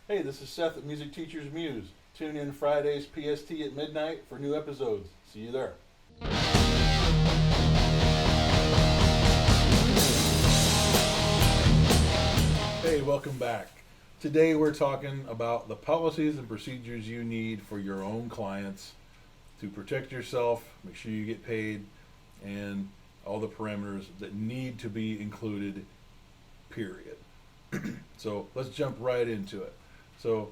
Hey, this is Seth at Music Teachers Muse. Tune in Fridays PST at midnight for new episodes. See you there. Hey, welcome back. Today we're talking about the policies and procedures you need for your own clients to protect yourself, make sure you get paid, and all the parameters that need to be included, period. So let's jump right into it. So,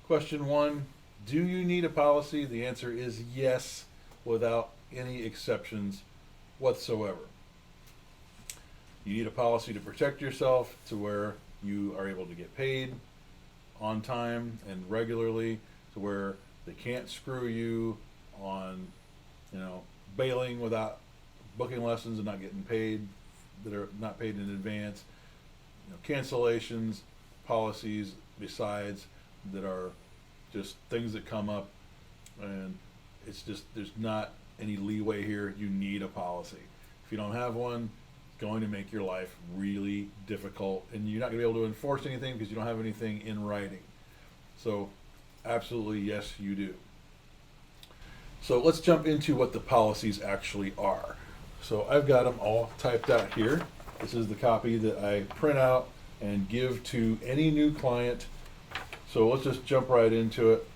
question one, do you need a policy? The answer is yes, without any exceptions whatsoever. You need a policy to protect yourself to where you are able to get paid on time and regularly, to where they can't screw you on, bailing without booking lessons and not getting paid, that are not paid in advance, cancellations, policies besides that are just things that come up, and it's just there's not any leeway here. You need a policy. If you don't have one, it's going to make your life really difficult, and you're not going to be able to enforce anything because you don't have anything in writing. So absolutely yes, you do. So let's jump into what the policies actually are. So I've got them all typed out here. This is the copy that I print out and give to any new client. So let's just jump right into it.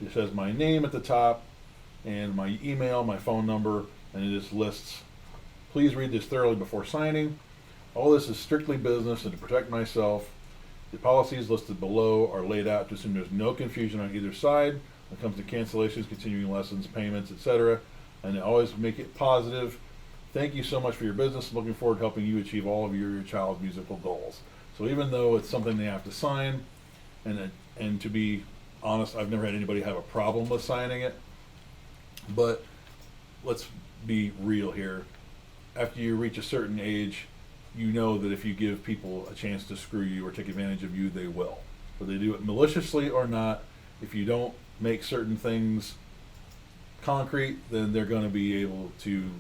It says my name at the top and my email, my phone number, and it just lists, please read this thoroughly before signing. All this is strictly business and to protect myself. The policies listed below are laid out to assume there's no confusion on either side when it comes to cancellations, continuing lessons, payments, etc. And they always make it positive. Thank you so much for your business. Looking forward to helping you achieve all of your child's musical goals. So even though it's something they have to sign, and to be honest, I've never had anybody have a problem with signing it. But let's be real here. After you reach a certain age, you know that if you give people a chance to screw you or take advantage of you, they will. Whether they do it maliciously or not, if you don't make certain things concrete, then they're going to be able to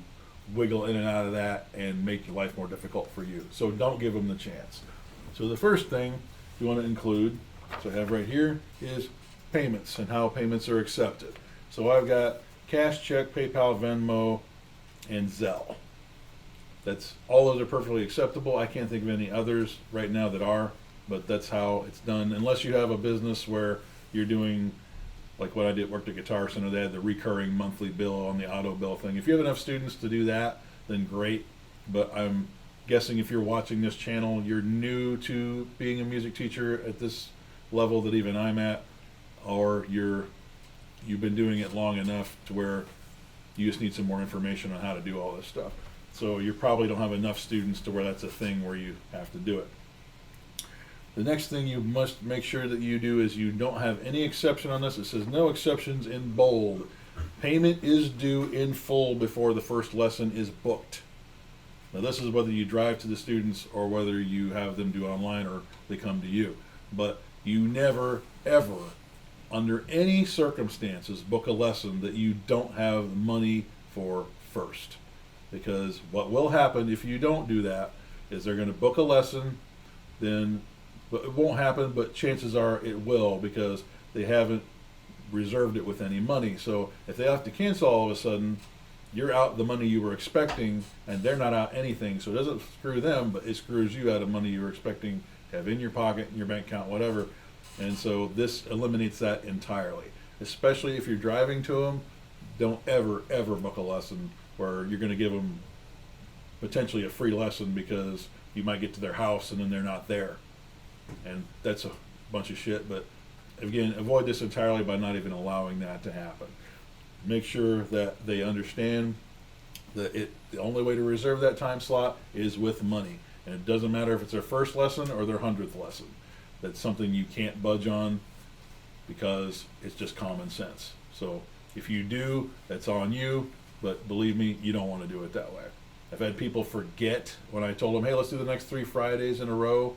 wiggle in and out of that and make your life more difficult for you. So don't give them the chance. So the first thing you want to include, so I have right here, is payments and how payments are accepted. So I've got cash, check, PayPal, Venmo, and Zelle. That's all those are perfectly acceptable. I can't think of any others right now that are, but that's how it's done. Unless you have a business where you're doing like what I did, worked at Guitar Center, they had the recurring monthly bill on the auto bill thing. If you have enough students to do that, then great. But I'm guessing if you're watching this channel, you're new to being a music teacher at this level that even I'm at, or you've been doing it long enough to where you just need some more information on how to do all this stuff. So you probably don't have enough students to where that's a thing where you have to do it. The next thing you must make sure that you do is you don't have any exception on this. It says no exceptions in bold. Payment is due in full before the first lesson is booked. Now this is whether you drive to the students or whether you have them do online or they come to you. But you never, ever, under any circumstances, book a lesson that you don't have money for first. Because what will happen if you don't do that is they're going to book a lesson, then but it won't happen, but chances are it will because they haven't reserved it with any money. So if they have to cancel all of a sudden, you're out the money you were expecting and they're not out anything. So it doesn't screw them, but it screws you out of money you were expecting to have in your pocket, in your bank account, whatever. And so this eliminates that entirely. Especially if you're driving to them, don't ever, ever book a lesson where you're going to give them potentially a free lesson because you might get to their house and then they're not there. And that's a bunch of shit, but again, avoid this entirely by not even allowing that to happen. Make sure that they understand that the only way to reserve that time slot is with money. And it doesn't matter if it's their first lesson or their 100th lesson. That's something you can't budge on because it's just common sense. So if you do, that's on you, but believe me, you don't want to do it that way. I've had people forget when I told them, hey, let's do the next 3 Fridays in a row,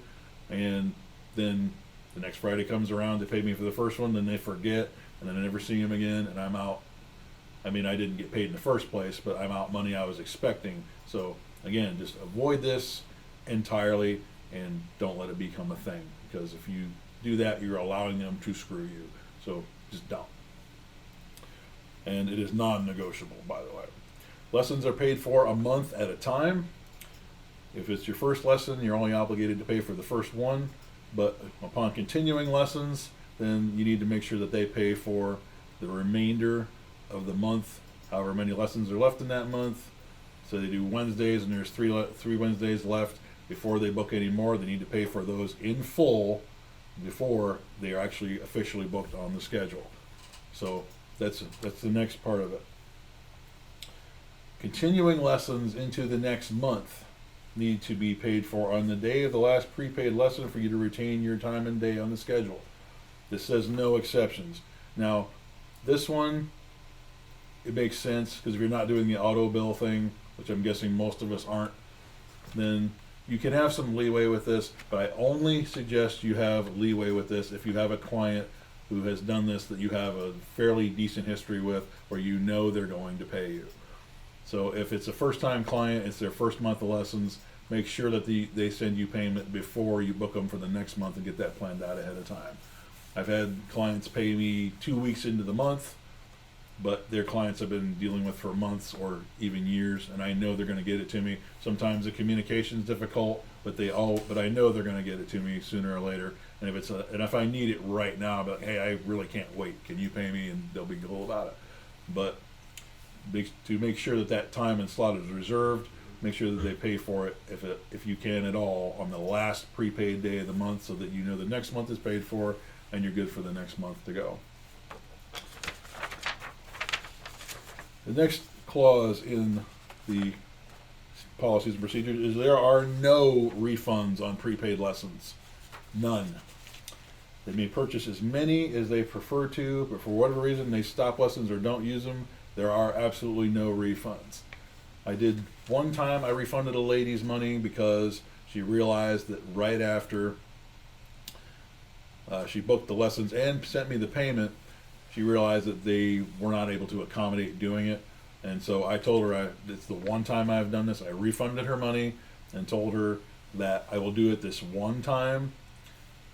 and then the next Friday comes around, they pay me for the first one, then they forget, and then I never see them again, and I'm out. I mean, I didn't get paid in the first place, but I'm out money I was expecting. So again, just avoid this entirely and don't let it become a thing, because if you do that, you're allowing them to screw you. So just don't. And it is non-negotiable, by the way. Lessons are paid for a month at a time. If it's your first lesson, you're only obligated to pay for the first one, but upon continuing lessons, then you need to make sure that they pay for the remainder of the month, however many lessons are left in that month. So they do Wednesdays, and there's three Wednesdays left. Before they book any more, they need to pay for those in full before they are actually officially booked on the schedule. So that's the next part of it. Continuing lessons into the next month need to be paid for on the day of the last prepaid lesson for you to retain your time and day on the schedule. This says no exceptions. Now, this one, it makes sense because if you're not doing the auto bill thing, which I'm guessing most of us aren't, then you can have some leeway with this, but I only suggest you have leeway with this if you have a client who has done this that you have a fairly decent history with, or you know they're going to pay you. So if it's a first-time client, it's their first month of lessons, make sure that they send you payment before you book them for the next month and get that planned out ahead of time. I've had clients pay me 2 weeks into the month, but their clients I've been dealing with for months or even years, and I know they're going to get it to me. Sometimes the communication is difficult, but I know they're going to get it to me sooner or later. And if I need it right now, I'm like, hey, I really can't wait. Can you pay me? And they'll be cool about it. But to make sure that time and slot is reserved, make sure that they pay for it if you can at all on the last prepaid day of the month, so that you know the next month is paid for and you're good for the next month to go. The next clause in the policies and procedures is there are no refunds on prepaid lessons. None. They may purchase as many as they prefer to, but for whatever reason they stop lessons or don't use them, there are absolutely no refunds. I did one time, I refunded a lady's money because she realized that right after she booked the lessons and sent me the payment, she realized that they were not able to accommodate doing it. And so I told her it's the one time I've done this. I refunded her money and told her that I will do it this one time,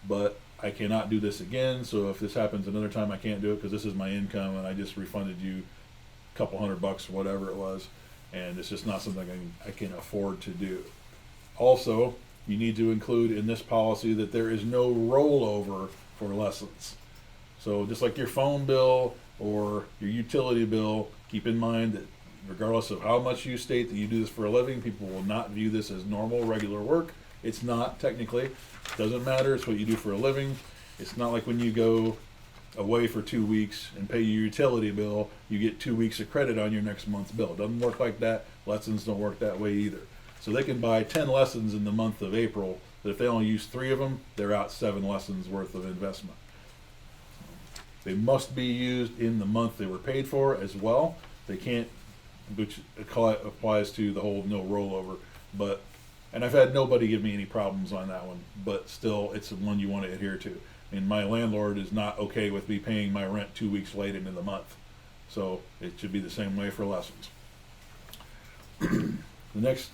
but I cannot do this again. So if this happens another time, I can't do it because this is my income and I just refunded you a couple $100, whatever it was. And it's just not something I can afford to do. Also, you need to include in this policy that there is no rollover for lessons. So just like your phone bill or your utility bill, keep in mind that regardless of how much you state that you do this for a living, people will not view this as normal, regular work. It's not technically. It doesn't matter. It's what you do for a living. It's not like when you go away for 2 weeks and pay your utility bill, you get 2 weeks of credit on your next month's bill. It doesn't work like that. Lessons don't work that way either. So they can buy 10 lessons in the month of April, but if they only use 3 of them, they're out 7 lessons worth of investment. They must be used in the month they were paid for as well. They can't, which applies to the whole no rollover. And I've had nobody give me any problems on that one, but still, it's the one you want to adhere to. And my landlord is not okay with me paying my rent 2 weeks late into the month. So it should be the same way for lessons. The next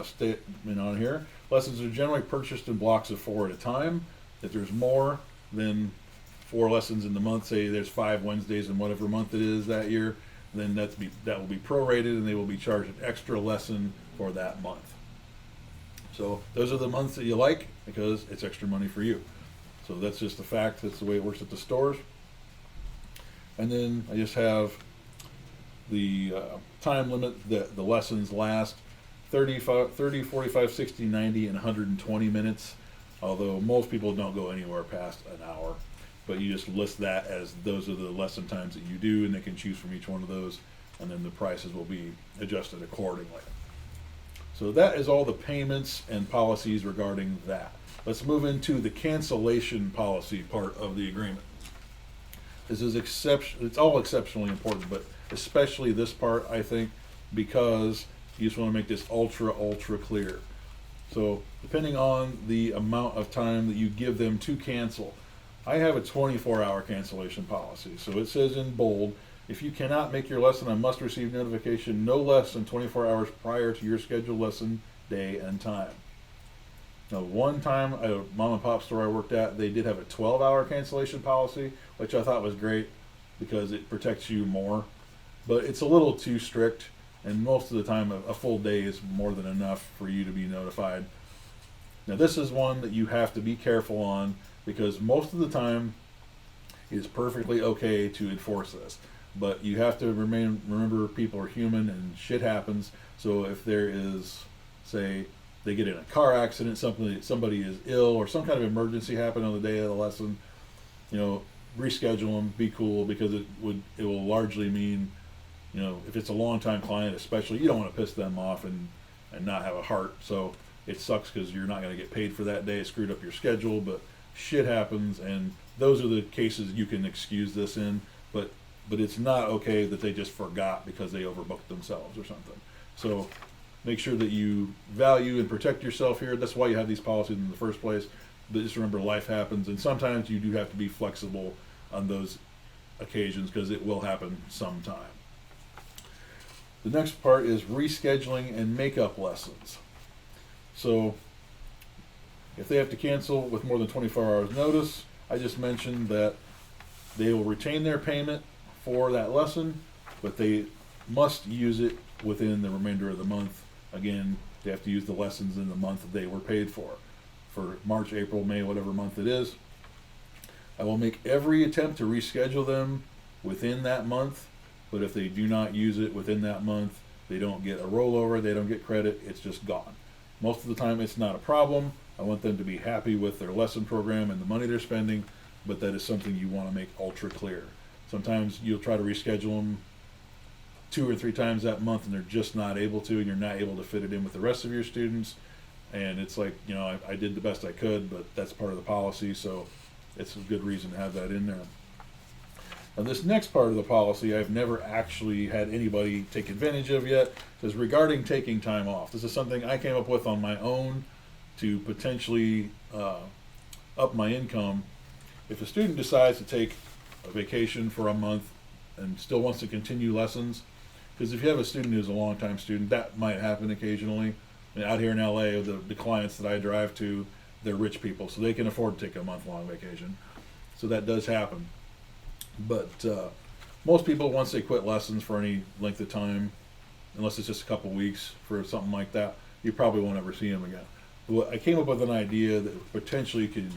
statement on here, lessons are generally purchased in blocks of 4 at a time. If there's more than 4 lessons in the month, say there's 5 Wednesdays in whatever month it is that year, then that will be prorated and they will be charged an extra lesson for that month. So those are the months that you like because it's extra money for you. So that's just a fact. That's the way it works at the stores. And then I just have the time limit that the lessons last 30, 45, 60, 90, and 120 minutes, although most people don't go anywhere past an hour. But you just list that as those are the lesson times that you do, and they can choose from each one of those, and then the prices will be adjusted accordingly. So that is all the payments and policies regarding that. Let's move into the cancellation policy part of the agreement. This is it's all exceptionally important, but especially this part, I think, because you just want to make this ultra clear. So depending on the amount of time that you give them to cancel, I have a 24-hour cancellation policy. So it says in bold, if you cannot make your lesson, I must receive notification no less than 24 hours prior to your scheduled lesson day and time. Now, one time at a mom and pop store I worked at, they did have a 12-hour cancellation policy, which I thought was great because it protects you more. But it's a little too strict, and most of the time a full day is more than enough for you to be notified. Now, this is one that you have to be careful on because most of the time it's perfectly okay to enforce this. But you have to remember people are human and shit happens. So if there is, say, they get in a car accident, somebody is ill, or some kind of emergency happened on the day of the lesson, reschedule them, be cool, because it will largely mean, if it's a long time client especially, you don't want to piss them off and not have a heart. So it sucks because you're not going to get paid for that day. It screwed up your schedule, but shit happens, and those are the cases you can excuse this in. But it's not okay that they just forgot because they overbooked themselves or something. So make sure that you value and protect yourself here. That's why you have these policies in the first place. But just remember, life happens, and sometimes you do have to be flexible on those occasions because it will happen sometime. The next part is rescheduling and makeup lessons. So if they have to cancel with more than 24 hours notice, I just mentioned that they will retain their payment for that lesson, but they must use it within the remainder of the month. Again, they have to use the lessons in the month that they were paid for March, April, May, whatever month it is. I will make every attempt to reschedule them within that month, but if they do not use it within that month, they don't get a rollover, they don't get credit, it's just gone. Most of the time it's not a problem. I want them to be happy with their lesson program and the money they're spending, but that is something you want to make ultra clear. Sometimes you'll try to reschedule them 2 or 3 times that month and they're just not able to, and you're not able to fit it in with the rest of your students. And it's like, I did the best I could, but that's part of the policy, so it's a good reason to have that in there. Now, this next part of the policy I've never actually had anybody take advantage of yet, is regarding taking time off. This is something I came up with on my own to potentially up my income. If a student decides to take a vacation for a month and still wants to continue lessons, because if you have a student who's a long-time student, that might happen occasionally. Out here in LA, the clients that I drive to, they're rich people, so they can afford to take a month-long vacation. So that does happen. But most people, once they quit lessons for any length of time, unless it's just a couple weeks for something like that, you probably won't ever see them again. But I came up with an idea that potentially could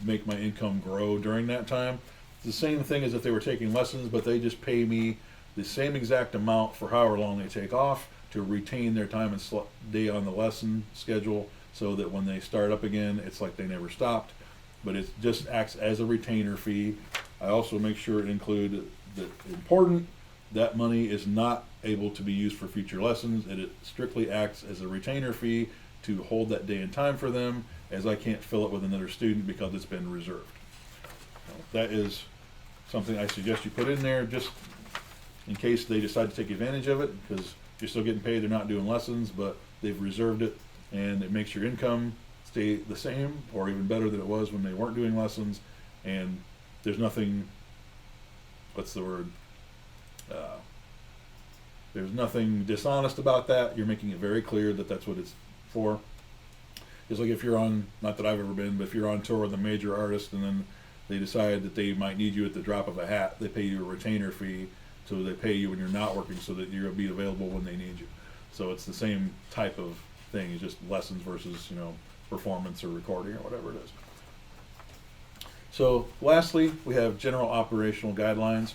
make my income grow during that time. It's the same thing as if they were taking lessons, but they just pay me the same exact amount for however long they take off to retain their time and day on the lesson schedule, so that when they start up again, it's like they never stopped. But it just acts as a retainer fee. I also make sure it include the important, that money is not able to be used for future lessons, and it strictly acts as a retainer fee to hold that day and time for them, as I can't fill it with another student because it's been reserved. That is something I suggest you put in there just in case they decide to take advantage of it, because you're still getting paid, they're not doing lessons, but they've reserved it, and it makes your income stay the same or even better than it was when they weren't doing lessons. And there's nothing, there's nothing dishonest about that. You're making it very clear that that's what it's for. It's like if you're on, not that I've ever been, but if you're on tour with a major artist and then they decide that they might need you at the drop of a hat, they pay you a retainer fee, so they pay you when you're not working so that you'll be available when they need you. So it's the same type of thing. It's just lessons versus, performance or recording or whatever it is. So lastly, we have general operational guidelines,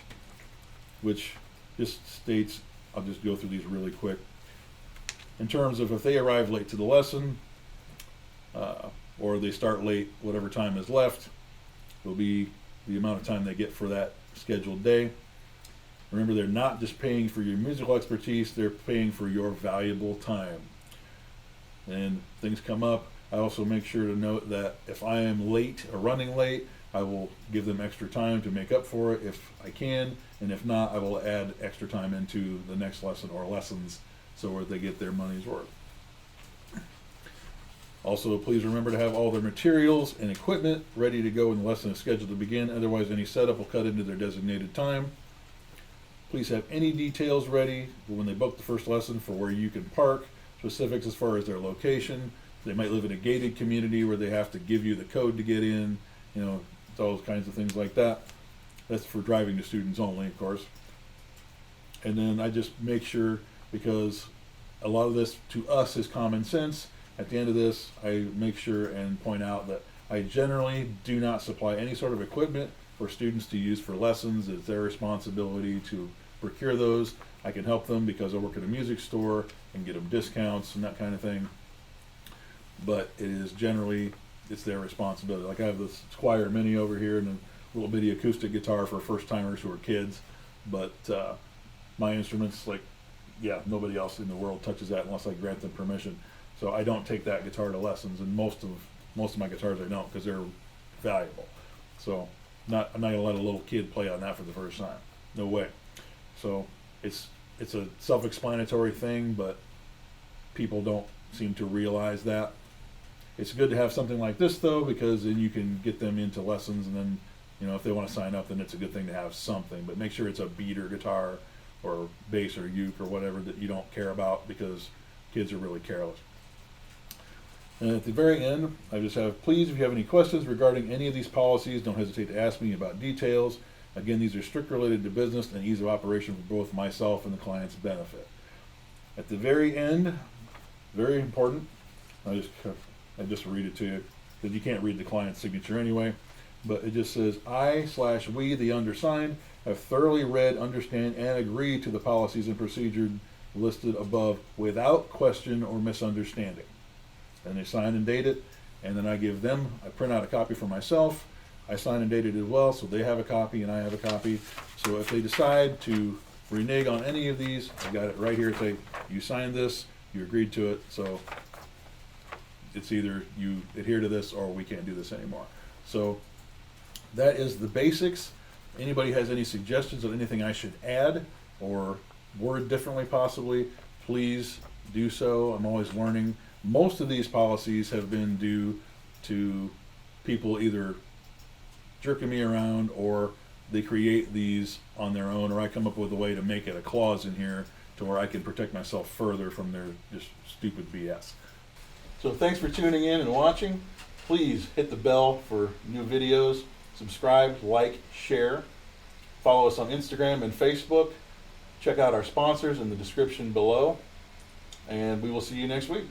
which just states, I'll just go through these really quick. In terms of if they arrive late to the lesson, or they start late, whatever time is left will be the amount of time they get for that scheduled day. Remember, they're not just paying for your musical expertise, they're paying for your valuable time. And things come up, I also make sure to note that if I am late or running late, I will give them extra time to make up for it if I can, and if not, I will add extra time into the next lesson or lessons so that they get their money's worth. Also, please remember to have all their materials and equipment ready to go when the lesson is scheduled to begin, otherwise any setup will cut into their designated time. Please have any details ready when they book the first lesson for where you can park, specifics as far as their location, They might live in a gated community where they have to give you the code to get in, it's all those kinds of things like that. That's for driving to students only, of course. And then I just make sure, because a lot of this to us is common sense, at the end of this, I make sure and point out that I generally do not supply any sort of equipment for students to use for lessons. It's their responsibility to procure those. I can help them because I work at a music store and get them discounts and that kind of thing. But it is generally, it's their responsibility. Like I have this Squire Mini over here and a little bitty acoustic guitar for first timers who are kids. But my instruments, nobody else in the world touches that unless I grant them permission. So I don't take that guitar to lessons, and most of my guitars I don't, because they're valuable. So I'm not gonna let a little kid play on that for the first time. No way. So it's a self-explanatory thing, but people don't seem to realize that. It's good to have something like this though, because then you can get them into lessons, and then if they want to sign up, then it's a good thing to have something. But make sure it's a beater guitar or bass or uke or whatever that you don't care about, because kids are really careless. And at the very end, I just have, please, if you have any questions regarding any of these policies, don't hesitate to ask me about details. Again, these are strict related to business and ease of operation for both myself and the client's benefit. At the very end, very important, I just read it to you, because you can't read the client's signature anyway, but it just says, I/we, the undersigned, have thoroughly read, understand, and agree to the policies and procedures listed above without question or misunderstanding. And they sign and date it, and then I print out a copy for myself. I sign and date it as well, so they have a copy and I have a copy. So if they decide to renege on any of these, I got it right here. Say, you signed this, you agreed to it, so it's either you adhere to this or we can't do this anymore. So that is the basics. Anybody has any suggestions of anything I should add or word differently possibly, please do so. I'm always learning. Most of these policies have been due to people either jerking me around, or they create these on their own, or I come up with a way to make it a clause in here to where I can protect myself further from their just stupid BS. So thanks for tuning in and watching. Please hit the bell for new videos. Subscribe, like, share. Follow us on Instagram and Facebook. Check out our sponsors in the description below. And we will see you next week.